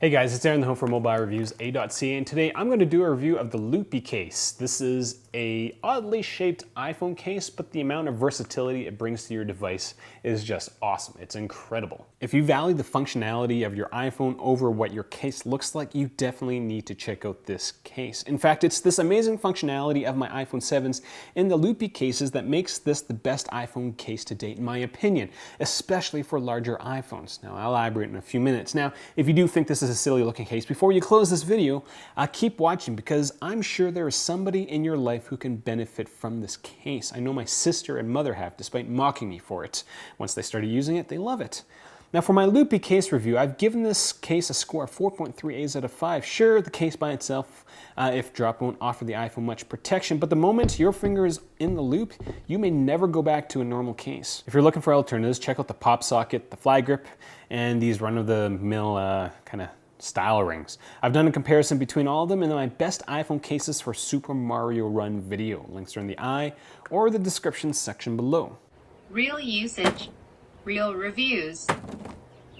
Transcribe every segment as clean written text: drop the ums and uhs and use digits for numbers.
Hey guys, it's Aaron, the home for mobile reviews, a.ca, and today I'm going to do a review of the Loopy Case. This is a oddly shaped iPhone case, but the amount of versatility it brings to your device is just awesome. It's incredible. If you value the functionality of your iPhone over what your case looks like, you definitely need to check out this case. In fact, it's this amazing functionality of my iPhone 7s in the Loopy cases that makes this the best iPhone case to date, in my opinion, especially for larger iPhones. Now, I'll elaborate in a few minutes. Now, if you do think this is a silly looking case, before you close this video, keep watching because I'm sure there is somebody in your life who can benefit from this case. I know my sister and mother have, despite mocking me for it. Once they started using it, they love it. Now for my Loopy Case review, I've given this case a score of 4.38 out of 5. Sure, the case by itself, if dropped, won't offer the iPhone much protection, but the moment your finger is in the loop, you may never go back to a normal case. If you're looking for alternatives, check out the pop socket, the fly grip, and these run-of-the-mill kind of style rings. I've done a comparison between all of them in my best iPhone cases for Super Mario Run video. Links are in the eye or the description section below. Real usage, real reviews.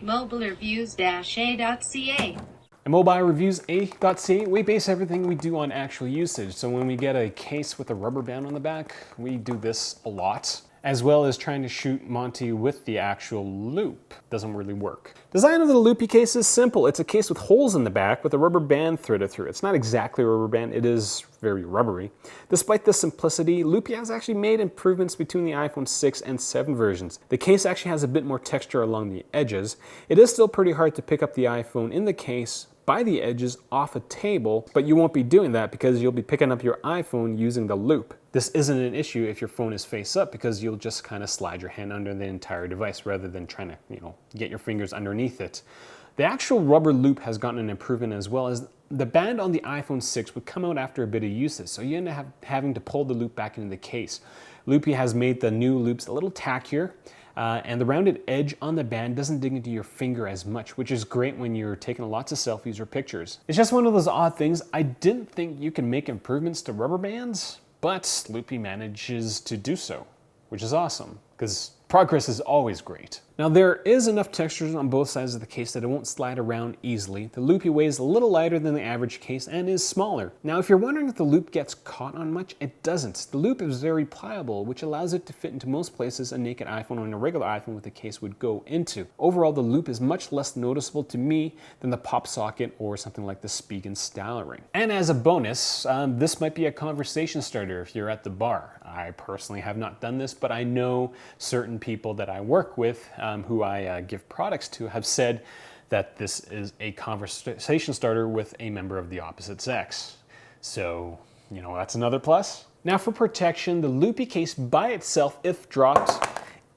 mobilereviews-a.ca. At Mobile Reviews A.ca, we base everything we do on actual usage. So when we get a case with a rubber band on the back, we do this a lot, as well as trying to shoot Monty with the actual loop. Doesn't really work. Design of the Loopy Case is simple. It's a case with holes in the back with a rubber band threaded through. It's not exactly a rubber band, it is very rubbery. Despite this simplicity, Loopy has actually made improvements between the iPhone 6 and 7 versions. The case actually has a bit more texture along the edges. It is still pretty hard to pick up the iPhone in the case by the edges off a table, but you won't be doing that because you'll be picking up your iPhone using the loop. This isn't an issue if your phone is face up because you'll just kind of slide your hand under the entire device rather than trying to, get your fingers underneath it. The actual rubber loop has gotten an improvement as well, as the band on the iPhone 6 would come out after a bit of usage, so you end up having to pull the loop back into the case. Loopy has made the new loops a little tackier, and the rounded edge on the band doesn't dig into your finger as much, which is great when you're taking lots of selfies or pictures. It's just one of those odd things. I didn't think you can make improvements to rubber bands, but Loopy manages to do so, which is awesome, because progress is always great. Now there is enough textures on both sides of the case that it won't slide around easily. The Loopy weighs a little lighter than the average case and is smaller. Now if you're wondering if the loop gets caught on much, it doesn't. The loop is very pliable, which allows it to fit into most places a naked iPhone or a regular iPhone with a case would go into. Overall, the loop is much less noticeable to me than the pop socket or something like the Spigen style ring. And as a bonus, this might be a conversation starter if you're at the bar. I personally have not done this, but I know certain people that I work with who I give products to have said that this is a conversation starter with a member of the opposite sex. So, that's another plus. Now for protection, the Loopy Case by itself, if dropped,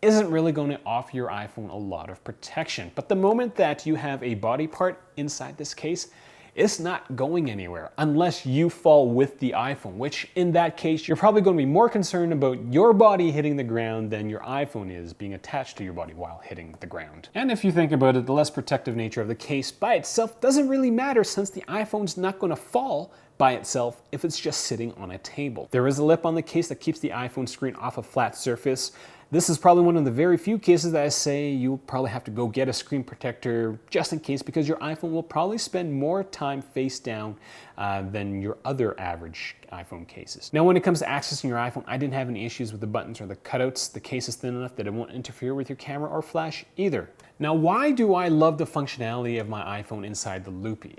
isn't really going to offer your iPhone a lot of protection. But the moment that you have a body part inside this case, it's not going anywhere unless you fall with the iPhone, which in that case, you're probably going to be more concerned about your body hitting the ground than your iPhone is being attached to your body while hitting the ground. And if you think about it, the less protective nature of the case by itself doesn't really matter since the iPhone's not going to fall by itself if it's just sitting on a table. There is a lip on the case that keeps the iPhone screen off a flat surface. This is probably one of the very few cases that I say you'll probably have to go get a screen protector just in case, because your iPhone will probably spend more time face down than your other average iPhone cases. Now when it comes to accessing your iPhone, I didn't have any issues with the buttons or the cutouts. The case is thin enough that it won't interfere with your camera or flash either. Now, why do I love the functionality of my iPhone inside the Loopy?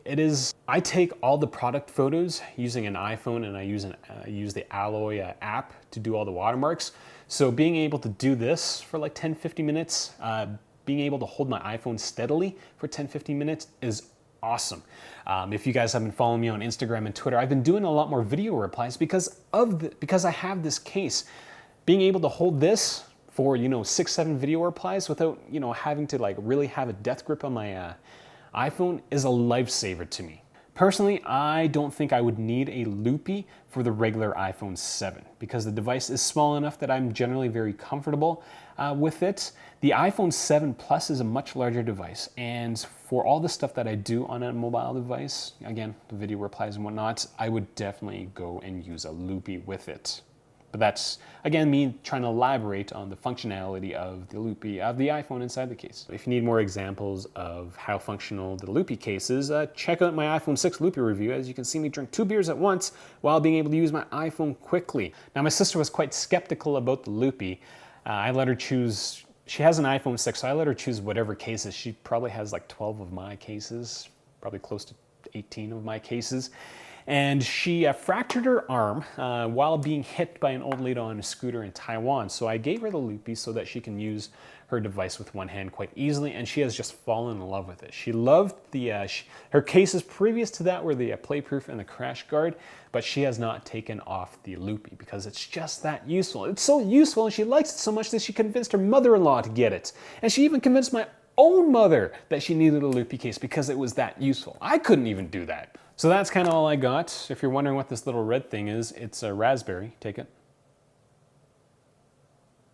I take all the product photos using an iPhone, and I use the Alloy app to do all the watermarks. So being able to do this for like 10-15 minutes, being able to hold my iPhone steadily for 10-15 minutes is awesome. If you guys have been following me on Instagram and Twitter, I've been doing a lot more video replies because I have this case. Being able to hold this for 6-7 video replies without having to really have a death grip on my iPhone is a lifesaver to me. Personally, I don't think I would need a Loopy for the regular iPhone 7 because the device is small enough that I'm generally very comfortable with it. The iPhone 7 Plus is a much larger device, and for all the stuff that I do on a mobile device, again, the video replies and whatnot, I would definitely go and use a Loopy with it. But that's, again, me trying to elaborate on the functionality of the Loopy, of the iPhone inside the case. If you need more examples of how functional the Loopy case is, check out my iPhone 6 Loopy review. As you can see me drink 2 beers at once while being able to use my iPhone quickly. Now, my sister was quite skeptical about the Loopy. I let her choose, she has an iPhone 6, so I let her choose whatever cases. She probably has like 12 of my cases, probably close to 18 of my cases. And she fractured her arm while being hit by an old lady on a scooter in Taiwan. So I gave her the Loopy so that she can use her device with one hand quite easily, and she has just fallen in love with it. She loved her cases previous to that were the Playproof and the Crash Guard, but she has not taken off the Loopy because it's just that useful. It's so useful, and she likes it so much that she convinced her mother-in-law to get it. And she even convinced my own mother that she needed a Loopy case because it was that useful. I couldn't even do that. So that's kind of all I got. If you're wondering what this little red thing is, it's a raspberry. Take it.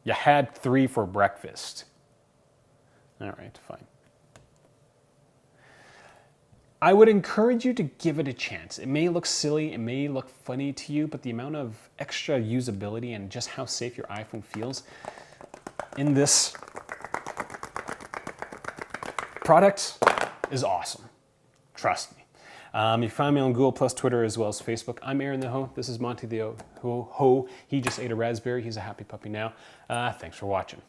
You had 3 for breakfast. All right, fine. I would encourage you to give it a chance. It may look silly, it may look funny to you, but the amount of extra usability and just how safe your iPhone feels in this product is awesome. Trust me. You find me on Google+, Twitter, as well as Facebook. I'm Aaron the Ho. This is Monty the Ho. He just ate a raspberry. He's a happy puppy now. Thanks for watching.